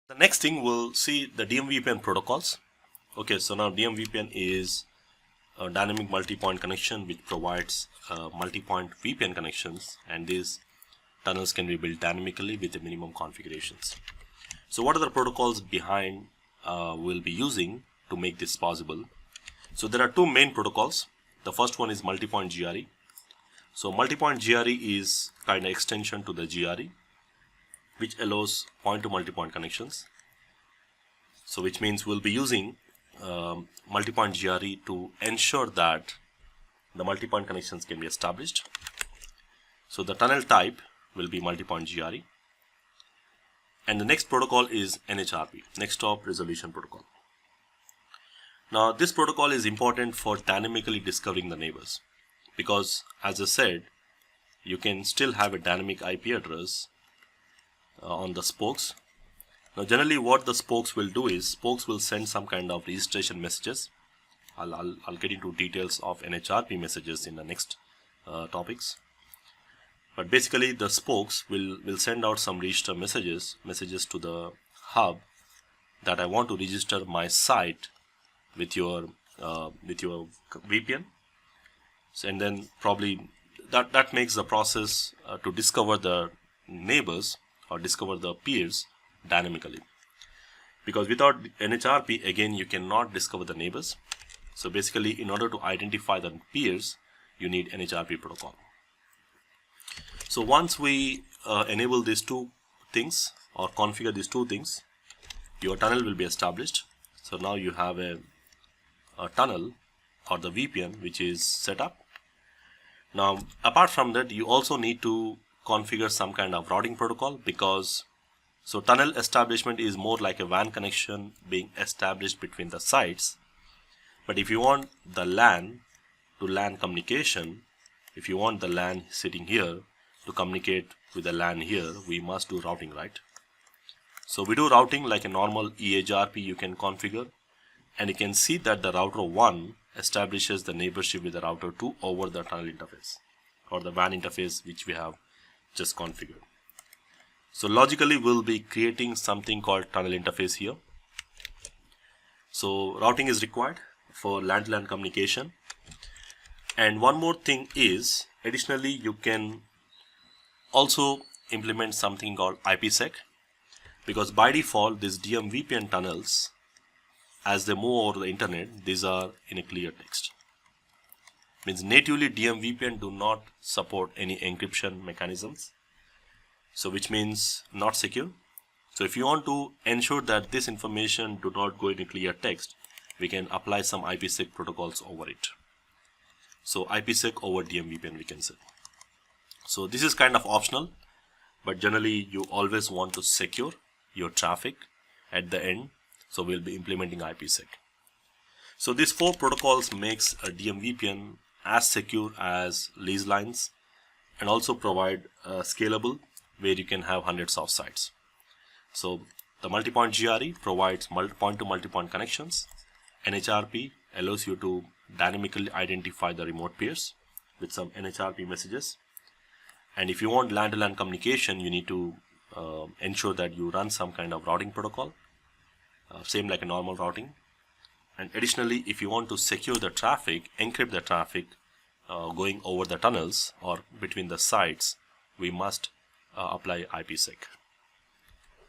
The next thing we'll see the DMVPN protocols. Okay, so now DMVPN is a dynamic multi-point connection which provides multi-point VPN connections, and these tunnels can be built dynamically with the minimum configurations. So what are the protocols behind we'll be using to make this possible? So there are two main protocols. The first one is Multipoint GRE. So Multipoint GRE is kind of extension to the GRE, which allows point-to-multipoint connections. So which means we'll be using Multipoint GRE to ensure that the multipoint connections can be established. So the tunnel type will be Multipoint GRE. And the next protocol is NHRP, Next Hop Resolution Protocol. Now this protocol is important for dynamically discovering the neighbors, because as I said, you can still have a dynamic IP address on the spokes. Now generally what the spokes will do is spokes will send some kind of registration messages. I'll get into details of NHRP messages in the next topics. But basically the spokes will send out some register messages to the hub that I want to register my site with your VPN. So, and then probably that makes the process to discover the neighbors or discover the peers dynamically, because without NHRP again you cannot discover the neighbors. So basically in order to identify the peers you need NHRP protocol. So once we enable these two things or configure these two things, your tunnel will be established. So now you have a tunnel or the VPN which is set up. Now apart from that, you also need to configure some kind of routing protocol, because so tunnel establishment is more like a WAN connection being established between the sites. But if you want the LAN to LAN communication, if you want the LAN sitting here to communicate with the LAN here, we must do routing, right? So we do routing like a normal EHRP you can configure, and you can see that the router 1 establishes the neighborship with the router 2 over the tunnel interface or the WAN interface which we have just configured. So logically we'll be creating something called tunnel interface here. So routing is required for LAN to LAN communication. And one more thing is, additionally you can also implement something called IPsec, because by default these DMVPN tunnels, as they move over the internet, these are in a clear text. Means natively DMVPN do not support any encryption mechanisms, so which means not secure. So if you want to ensure that this information do not go in a clear text, we can apply some IPsec protocols over it. So IPsec over DMVPN we can say. So this is kind of optional, but generally you always want to secure your traffic at the end. So we'll be implementing IPsec. So these four protocols makes a DMVPN as secure as lease lines, and also provide scalable, where you can have hundreds of sites. So the Multipoint GRE provides point-to-multipoint connections. NHRP allows you to dynamically identify the remote peers with some NHRP messages. And if you want LAN to LAN communication, you need to ensure that you run some kind of routing protocol, same like a normal routing. And additionally, if you want to secure the traffic, encrypt the traffic going over the tunnels or between the sites, we must apply IPsec.